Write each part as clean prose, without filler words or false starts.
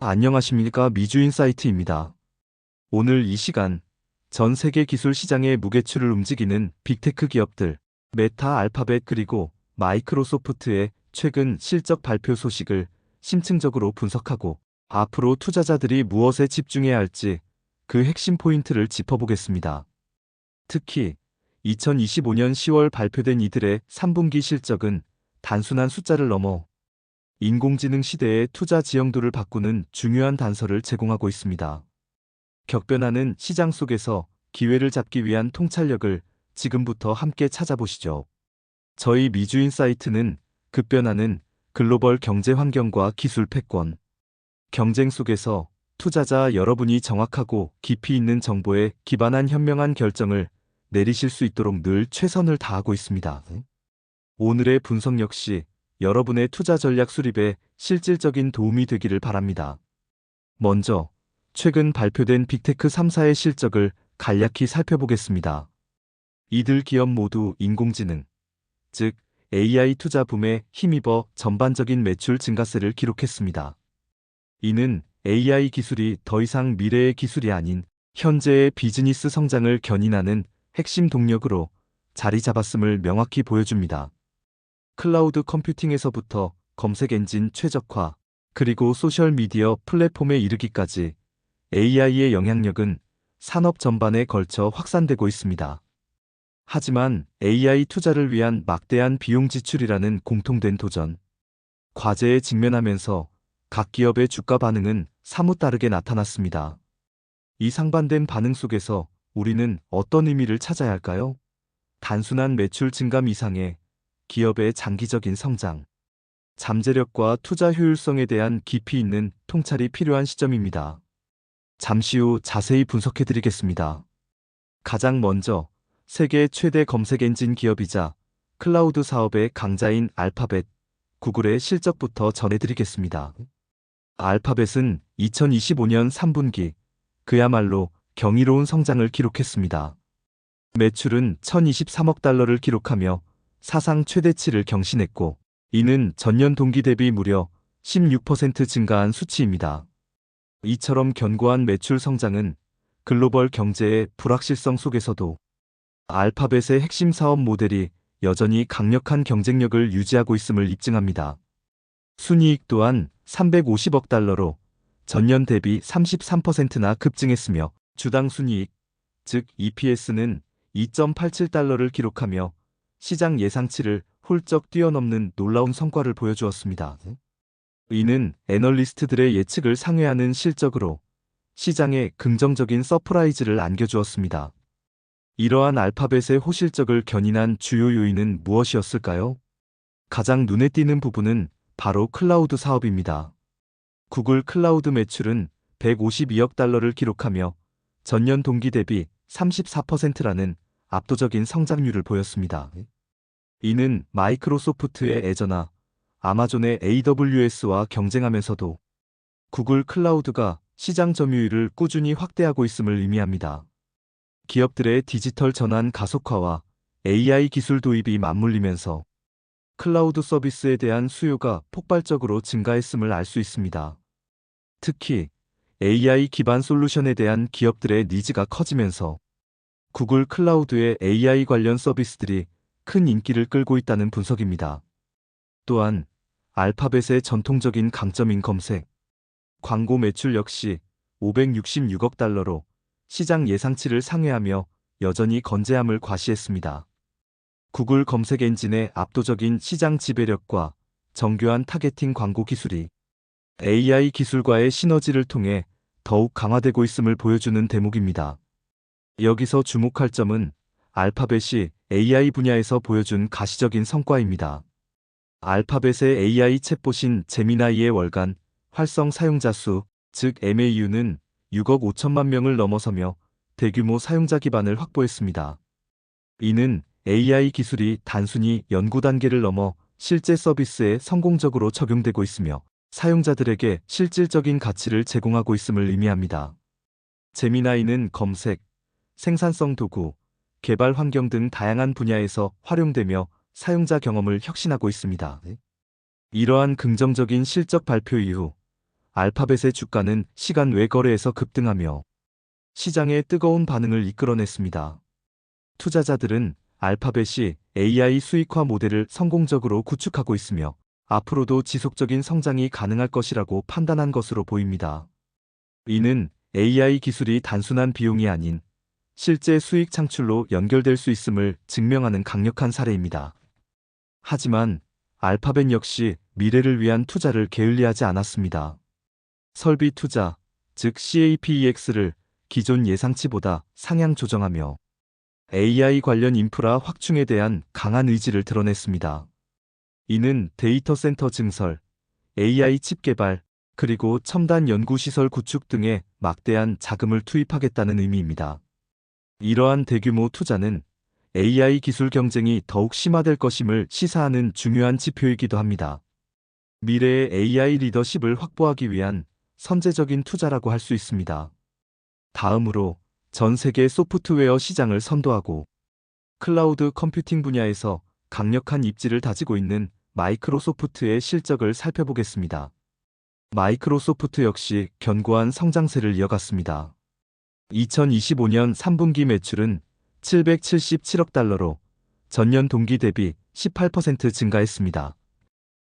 안녕하십니까. 미주인사이트입니다. 오늘 이 시간 전 세계 기술 시장의 무게추를 움직이는 빅테크 기업들, 메타, 알파벳 그리고 마이크로소프트의 최근 실적 발표 소식을 심층적으로 분석하고 앞으로 투자자들이 무엇에 집중해야 할지 그 핵심 포인트를 짚어보겠습니다. 특히 2025년 10월 발표된 이들의 3분기 실적은 단순한 숫자를 넘어 인공지능 시대의 투자 지형도를 바꾸는 중요한 단서를 제공하고 있습니다. 격변하는 시장 속에서 기회를 잡기 위한 통찰력을 지금부터 함께 찾아보시죠. 저희 미주인사이트는 급변하는 글로벌 경제 환경과 기술 패권, 경쟁 속에서 투자자 여러분이 정확하고 깊이 있는 정보에 기반한 현명한 결정을 내리실 수 있도록 늘 최선을 다하고 있습니다. 오늘의 분석 역시 여러분의 투자 전략 수립에 실질적인 도움이 되기를 바랍니다. 먼저 최근 발표된 빅테크 3사의 실적을 간략히 살펴보겠습니다. 이들 기업 모두 인공지능, 즉 AI 투자 붐에 힘입어 전반적인 매출 증가세를 기록했습니다. 이는 AI 기술이 더 이상 미래의 기술이 아닌 현재의 비즈니스 성장을 견인하는 핵심 동력으로 자리 잡았음을 명확히 보여줍니다. 클라우드 컴퓨팅에서부터 검색 엔진 최적화, 그리고 소셜미디어 플랫폼에 이르기까지 AI의 영향력은 산업 전반에 걸쳐 확산되고 있습니다. 하지만 AI 투자를 위한 막대한 비용 지출이라는 공통된 도전, 과제에 직면하면서 각 기업의 주가 반응은 사뭇 다르게 나타났습니다. 이 상반된 반응 속에서 우리는 어떤 의미를 찾아야 할까요? 단순한 매출 증감 이상의 기업의 장기적인 성장, 잠재력과 투자 효율성에 대한 깊이 있는 통찰이 필요한 시점입니다. 잠시 후 자세히 분석해드리겠습니다. 가장 먼저 세계 최대 검색 엔진 기업이자 클라우드 사업의 강자인 알파벳, 구글의 실적부터 전해드리겠습니다. 알파벳은 2025년 3분기 그야말로 경이로운 성장을 기록했습니다. 매출은 1,023억 달러를 기록하며 사상 최대치를 경신했고, 이는 전년 동기 대비 무려 16% 증가한 수치입니다. 이처럼 견고한 매출 성장은 글로벌 경제의 불확실성 속에서도 알파벳의 핵심 사업 모델이 여전히 강력한 경쟁력을 유지하고 있음을 입증합니다. 순이익 또한 350억 달러로 전년 대비 33%나 급증했으며 주당 순이익, 즉 EPS는 2.87달러를 기록하며 시장 예상치를 훌쩍 뛰어넘는 놀라운 성과를 보여주었습니다. 이는 애널리스트들의 예측을 상회하는 실적으로 시장에 긍정적인 서프라이즈를 안겨주었습니다. 이러한 알파벳의 호실적을 견인한 주요 요인은 무엇이었을까요? 가장 눈에 띄는 부분은 바로 클라우드 사업입니다. 구글 클라우드 매출은 152억 달러를 기록하며 전년 동기 대비 34%라는 압도적인 성장률을 보였습니다. 이는 마이크로소프트의 애저나 아마존의 AWS와 경쟁하면서도 구글 클라우드가 시장 점유율을 꾸준히 확대하고 있음을 의미합니다. 기업들의 디지털 전환 가속화와 AI 기술 도입이 맞물리면서 클라우드 서비스에 대한 수요가 폭발적으로 증가했음을 알 수 있습니다. 특히 AI 기반 솔루션에 대한 기업들의 니즈가 커지면서 구글 클라우드의 AI 관련 서비스들이 큰 인기를 끌고 있다는 분석입니다. 또한 알파벳의 전통적인 강점인 검색, 광고 매출 역시 566억 달러로 시장 예상치를 상회하며 여전히 건재함을 과시했습니다. 구글 검색 엔진의 압도적인 시장 지배력과 정교한 타겟팅 광고 기술이 AI 기술과의 시너지를 통해 더욱 강화되고 있음을 보여주는 대목입니다. 여기서 주목할 점은 알파벳이 AI 분야에서 보여준 가시적인 성과입니다. 알파벳의 AI 챗봇인 제미나이의 월간 활성 사용자 수, 즉 MAU는 6억 5천만 명을 넘어서며 대규모 사용자 기반을 확보했습니다. 이는 AI 기술이 단순히 연구 단계를 넘어 실제 서비스에 성공적으로 적용되고 있으며 사용자들에게 실질적인 가치를 제공하고 있음을 의미합니다. 제미나이는 검색, 생산성 도구, 개발 환경 등 다양한 분야에서 활용되며 사용자 경험을 혁신하고 있습니다. 이러한 긍정적인 실적 발표 이후 알파벳의 주가는 시간 외 거래에서 급등하며 시장의 뜨거운 반응을 이끌어냈습니다. 투자자들은 알파벳이 AI 수익화 모델을 성공적으로 구축하고 있으며 앞으로도 지속적인 성장이 가능할 것이라고 판단한 것으로 보입니다. 이는 AI 기술이 단순한 비용이 아닌 실제 수익 창출로 연결될 수 있음을 증명하는 강력한 사례입니다. 하지만 알파벳 역시 미래를 위한 투자를 게을리하지 않았습니다. 설비 투자, 즉 CAPEX를 기존 예상치보다 상향 조정하며 AI 관련 인프라 확충에 대한 강한 의지를 드러냈습니다. 이는 데이터 센터 증설, AI 칩 개발, 그리고 첨단 연구시설 구축 등에 막대한 자금을 투입하겠다는 의미입니다. 이러한 대규모 투자는 AI 기술 경쟁이 더욱 심화될 것임을 시사하는 중요한 지표이기도 합니다. 미래의 AI 리더십을 확보하기 위한 선제적인 투자라고 할 수 있습니다. 다음으로 전 세계 소프트웨어 시장을 선도하고 클라우드 컴퓨팅 분야에서 강력한 입지를 다지고 있는 마이크로소프트의 실적을 살펴보겠습니다. 마이크로소프트 역시 견고한 성장세를 이어갔습니다. 2025년 3분기 매출은 777억 달러로 전년 동기 대비 18% 증가했습니다.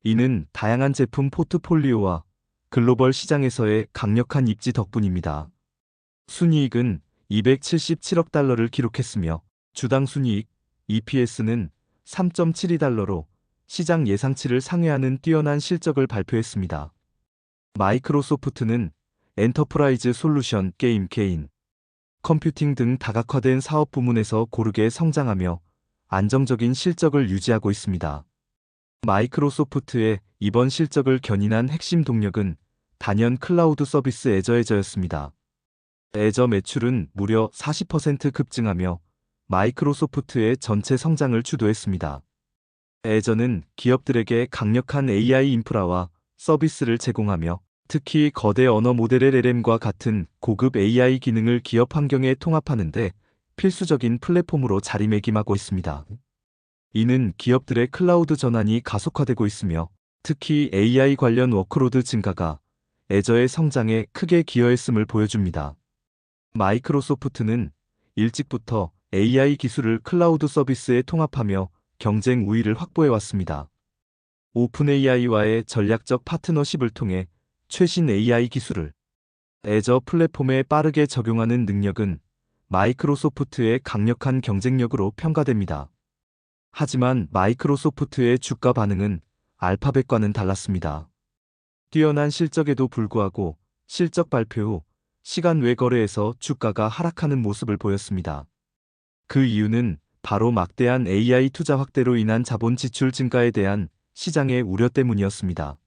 이는 다양한 제품 포트폴리오와 글로벌 시장에서의 강력한 입지 덕분입니다. 순이익은 277억 달러를 기록했으며 주당 순이익 EPS는 3.72달러로 시장 예상치를 상회하는 뛰어난 실적을 발표했습니다. 마이크로소프트는 엔터프라이즈 솔루션, 게임, 개인, 컴퓨팅 등 다각화된 사업 부문에서 고르게 성장하며 안정적인 실적을 유지하고 있습니다. 마이크로소프트의 이번 실적을 견인한 핵심 동력은 단연 클라우드 서비스 애저였습니다. 애저 매출은 무려 40% 급증하며 마이크로소프트의 전체 성장을 주도했습니다. 애저는 기업들에게 강력한 AI 인프라와 서비스를 제공하며 특히 거대 언어 모델 LLM과 같은 고급 AI 기능을 기업 환경에 통합하는 데 필수적인 플랫폼으로 자리매김하고 있습니다. 이는 기업들의 클라우드 전환이 가속화되고 있으며 특히 AI 관련 워크로드 증가가 애저의 성장에 크게 기여했음을 보여줍니다. 마이크로소프트는 일찍부터 AI 기술을 클라우드 서비스에 통합하며 경쟁 우위를 확보해왔습니다. 오픈AI와의 전략적 파트너십을 통해 최신 AI 기술을 애저 플랫폼에 빠르게 적용하는 능력은 마이크로소프트의 강력한 경쟁력으로 평가됩니다. 하지만 마이크로소프트의 주가 반응은 알파벳과는 달랐습니다. 뛰어난 실적에도 불구하고 실적 발표 후 시간 외 거래에서 주가가 하락하는 모습을 보였습니다. 그 이유는 바로 막대한 AI 투자 확대로 인한 자본 지출 증가에 대한 시장의 우려 때문이었습니다.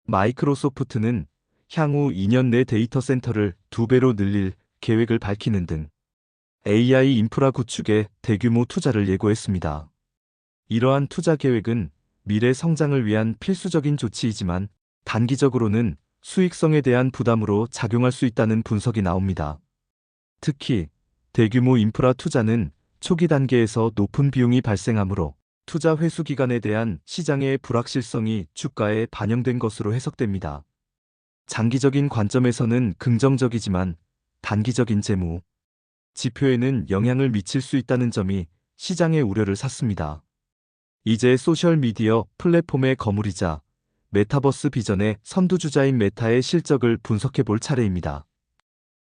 마이크로소프트는 향후 2년 내 데이터 센터를 2배로 늘릴 계획을 밝히는 등 AI 인프라 구축에 대규모 투자를 예고했습니다. 이러한 투자 계획은 미래 성장을 위한 필수적인 조치이지만 단기적으로는 수익성에 대한 부담으로 작용할 수 있다는 분석이 나옵니다. 특히 대규모 인프라 투자는 초기 단계에서 높은 비용이 발생하므로 투자 회수 기간에 대한 시장의 불확실성이 주가에 반영된 것으로 해석됩니다. 장기적인 관점에서는 긍정적이지만 단기적인 재무 지표에는 영향을 미칠 수 있다는 점이 시장의 우려를 샀습니다. 이제 소셜미디어 플랫폼의 거물이자 메타버스 비전의 선두주자인 메타의 실적을 분석해 볼 차례입니다.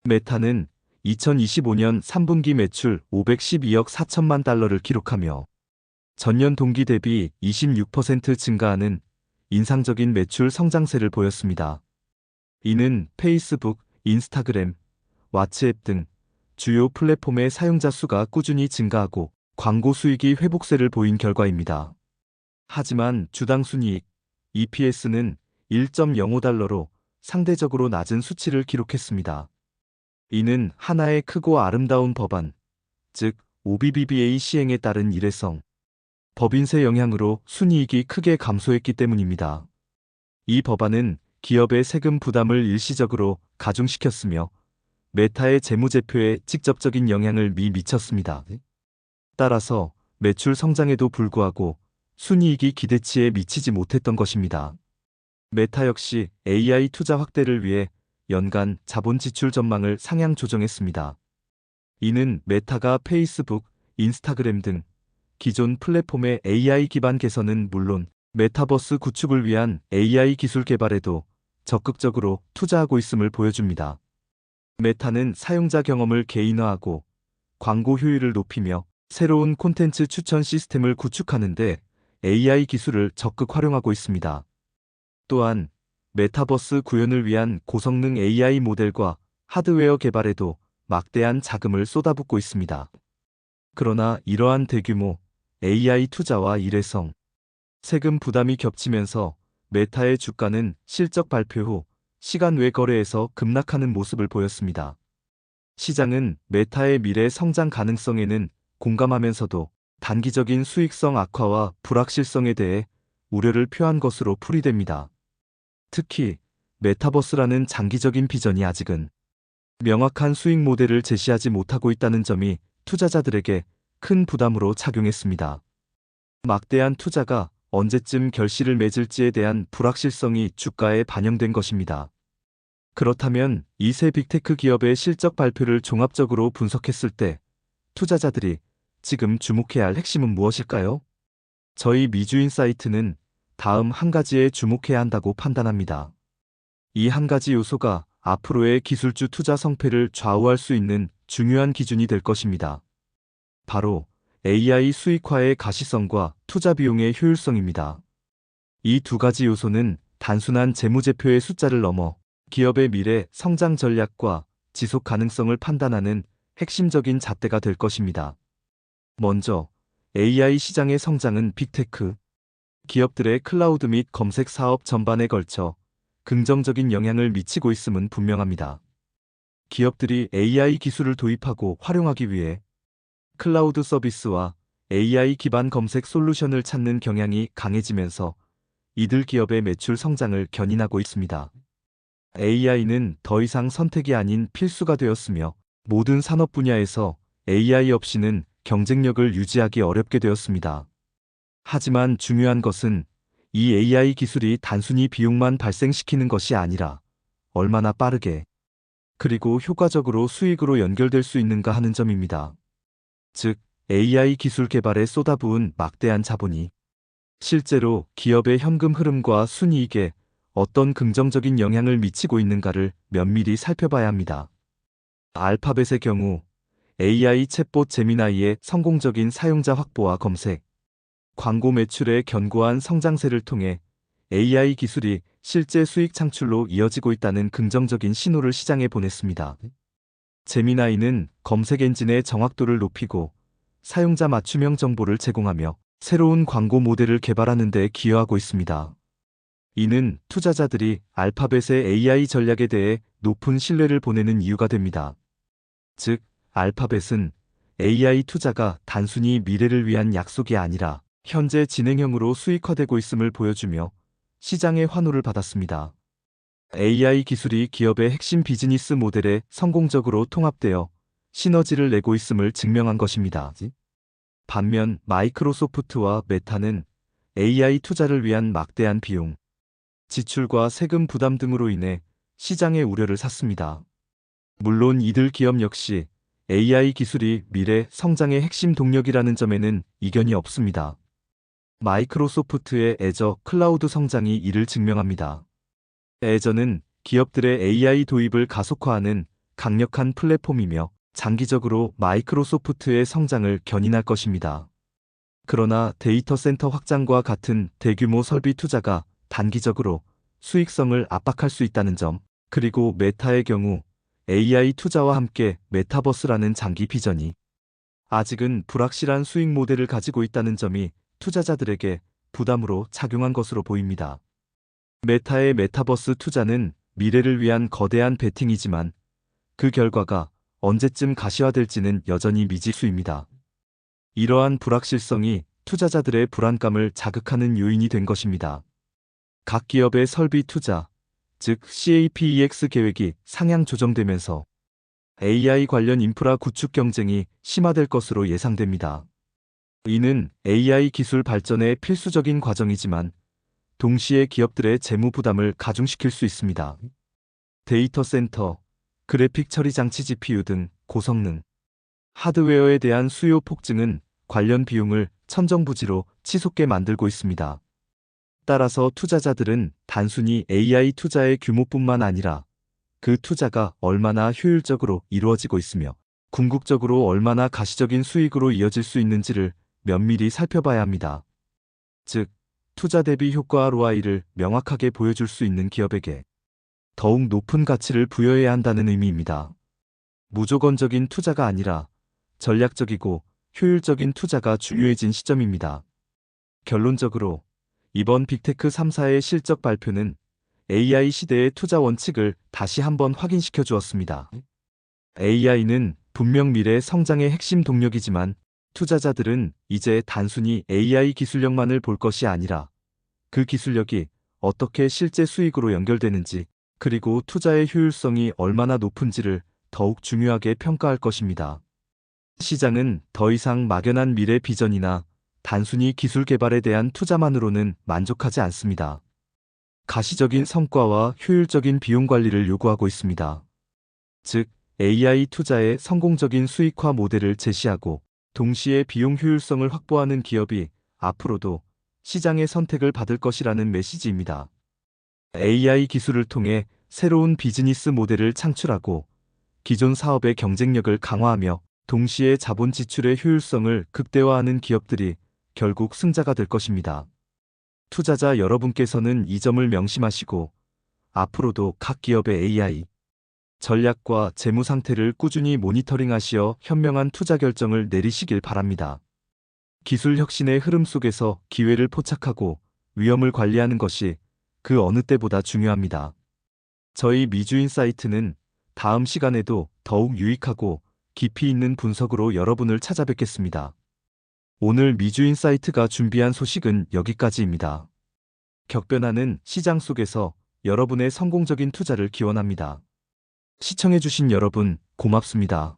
메타는 2025년 3분기 매출 512억 4천만 달러를 기록하며 전년 동기 대비 26% 증가하는 인상적인 매출 성장세를 보였습니다. 이는 페이스북, 인스타그램, 왓츠앱 등 주요 플랫폼의 사용자 수가 꾸준히 증가하고 광고 수익이 회복세를 보인 결과입니다. 하지만 주당 순이익, EPS는 1.05달러로 상대적으로 낮은 수치를 기록했습니다. 이는 하나의 크고 아름다운 법안, 즉 OBBBA 시행에 따른 일회성 법인세 영향으로 순이익이 크게 감소했기 때문입니다. 이 법안은 기업의 세금 부담을 일시적으로 가중시켰으며 메타의 재무제표에 직접적인 영향을 미쳤습니다. 따라서 매출 성장에도 불구하고 순이익이 기대치에 미치지 못했던 것입니다. 메타 역시 AI 투자 확대를 위해 연간 자본 지출 전망을 상향 조정했습니다. 이는 메타가 페이스북, 인스타그램 등 기존 플랫폼의 AI 기반 개선은 물론 메타버스 구축을 위한 AI 기술 개발에도 적극적으로 투자하고 있음을 보여줍니다. 메타는 사용자 경험을 개인화하고 광고 효율을 높이며 새로운 콘텐츠 추천 시스템을 구축하는 데 AI 기술을 적극 활용하고 있습니다. 또한 메타버스 구현을 위한 고성능 AI 모델과 하드웨어 개발에도 막대한 자금을 쏟아붓고 있습니다. 그러나 이러한 대규모 AI 투자와 일회성, 세금 부담이 겹치면서 메타의 주가는 실적 발표 후 시간 외 거래에서 급락하는 모습을 보였습니다. 시장은 메타의 미래 성장 가능성에는 공감하면서도 단기적인 수익성 악화와 불확실성에 대해 우려를 표한 것으로 풀이됩니다. 특히 메타버스라는 장기적인 비전이 아직은 명확한 수익 모델을 제시하지 못하고 있다는 점이 투자자들에게 큰 부담으로 작용했습니다. 막대한 투자가 언제쯤 결실을 맺을지에 대한 불확실성이 주가에 반영된 것입니다. 그렇다면 이 세 빅테크 기업의 실적 발표를 종합적으로 분석했을 때 투자자들이 지금 주목해야 할 핵심은 무엇일까요? 저희 미주인 사이트는 다음 한 가지에 주목해야 한다고 판단합니다. 이 한 가지 요소가 앞으로의 기술주 투자 성패를 좌우할 수 있는 중요한 기준이 될 것입니다. 바로 AI 수익화의 가시성과 투자 비용의 효율성입니다. 이 두 가지 요소는 단순한 재무제표의 숫자를 넘어 기업의 미래 성장 전략과 지속 가능성을 판단하는 핵심적인 잣대가 될 것입니다. 먼저 AI 시장의 성장은 빅테크 기업들의 클라우드 및 검색 사업 전반에 걸쳐 긍정적인 영향을 미치고 있음은 분명합니다. 기업들이 AI 기술을 도입하고 활용하기 위해 클라우드 서비스와 AI 기반 검색 솔루션을 찾는 경향이 강해지면서 이들 기업의 매출 성장을 견인하고 있습니다. AI는 더 이상 선택이 아닌 필수가 되었으며 모든 산업 분야에서 AI 없이는 경쟁력을 유지하기 어렵게 되었습니다. 하지만 중요한 것은 이 AI 기술이 단순히 비용만 발생시키는 것이 아니라 얼마나 빠르게 그리고 효과적으로 수익으로 연결될 수 있는가 하는 점입니다. 즉, AI 기술 개발에 쏟아부은 막대한 자본이 실제로 기업의 현금 흐름과 순이익에 어떤 긍정적인 영향을 미치고 있는가를 면밀히 살펴봐야 합니다. 알파벳의 경우 AI 챗봇 제미나이의 성공적인 사용자 확보와 검색, 광고 매출의 견고한 성장세를 통해 AI 기술이 실제 수익 창출로 이어지고 있다는 긍정적인 신호를 시장에 보냈습니다. 제미나이는 검색 엔진의 정확도를 높이고 사용자 맞춤형 정보를 제공하며 새로운 광고 모델을 개발하는 데 기여하고 있습니다. 이는 투자자들이 알파벳의 AI 전략에 대해 높은 신뢰를 보내는 이유가 됩니다. 즉, 알파벳은 AI 투자가 단순히 미래를 위한 약속이 아니라 현재 진행형으로 수익화되고 있음을 보여주며 시장의 환호를 받았습니다. AI 기술이 기업의 핵심 비즈니스 모델에 성공적으로 통합되어 시너지를 내고 있음을 증명한 것입니다. 반면 마이크로소프트와 메타는 AI 투자를 위한 막대한 비용, 지출과 세금 부담 등으로 인해 시장의 우려를 샀습니다. 물론 이들 기업 역시 AI 기술이 미래 성장의 핵심 동력이라는 점에는 이견이 없습니다. 마이크로소프트의 애저 클라우드 성장이 이를 증명합니다. 애저는 기업들의 AI 도입을 가속화하는 강력한 플랫폼이며 장기적으로 마이크로소프트의 성장을 견인할 것입니다. 그러나 데이터 센터 확장과 같은 대규모 설비 투자가 단기적으로 수익성을 압박할 수 있다는 점, 그리고 메타의 경우 AI 투자와 함께 메타버스라는 장기 비전이 아직은 불확실한 수익 모델을 가지고 있다는 점이 투자자들에게 부담으로 작용한 것으로 보입니다. 메타의 메타버스 투자는 미래를 위한 거대한 베팅이지만 그 결과가 언제쯤 가시화될지는 여전히 미지수입니다. 이러한 불확실성이 투자자들의 불안감을 자극하는 요인이 된 것입니다. 각 기업의 설비 투자, 즉 CAPEX 계획이 상향 조정되면서 AI 관련 인프라 구축 경쟁이 심화될 것으로 예상됩니다. 이는 AI 기술 발전의 필수적인 과정이지만 동시에 기업들의 재무 부담을 가중시킬 수 있습니다. 데이터 센터, 그래픽 처리 장치 GPU 등 고성능 하드웨어에 대한 수요 폭증은 관련 비용을 천정부지로 치솟게 만들고 있습니다. 따라서 투자자들은 단순히 AI 투자의 규모뿐만 아니라 그 투자가 얼마나 효율적으로 이루어지고 있으며 궁극적으로 얼마나 가시적인 수익으로 이어질 수 있는지를 면밀히 살펴봐야 합니다. 즉, 투자 대비 효과 ROI를 명확하게 보여줄 수 있는 기업에게 더욱 높은 가치를 부여해야 한다는 의미입니다. 무조건적인 투자가 아니라 전략적이고 효율적인 투자가 중요해진 시점입니다. 결론적으로 이번 빅테크 3사의 실적 발표는 AI 시대의 투자 원칙을 다시 한번 확인시켜 주었습니다. AI는 분명 미래 성장의 핵심 동력이지만 투자자들은 이제 단순히 AI 기술력만을 볼 것이 아니라 그 기술력이 어떻게 실제 수익으로 연결되는지 그리고 투자의 효율성이 얼마나 높은지를 더욱 중요하게 평가할 것입니다. 시장은 더 이상 막연한 미래 비전이나 단순히 기술 개발에 대한 투자만으로는 만족하지 않습니다. 가시적인 성과와 효율적인 비용 관리를 요구하고 있습니다. 즉, AI 투자의 성공적인 수익화 모델을 제시하고 동시에 비용 효율성을 확보하는 기업이 앞으로도 시장의 선택을 받을 것이라는 메시지입니다. AI 기술을 통해 새로운 비즈니스 모델을 창출하고 기존 사업의 경쟁력을 강화하며 동시에 자본 지출의 효율성을 극대화하는 기업들이 결국 승자가 될 것입니다. 투자자 여러분께서는 이 점을 명심하시고 앞으로도 각 기업의 AI 전략과 재무 상태를 꾸준히 모니터링하시어 현명한 투자 결정을 내리시길 바랍니다. 기술 혁신의 흐름 속에서 기회를 포착하고 위험을 관리하는 것이 그 어느 때보다 중요합니다. 저희 미주인 사이트는 다음 시간에도 더욱 유익하고 깊이 있는 분석으로 여러분을 찾아뵙겠습니다. 오늘 미주인 사이트가 준비한 소식은 여기까지입니다. 격변하는 시장 속에서 여러분의 성공적인 투자를 기원합니다. 시청해주신 여러분, 고맙습니다.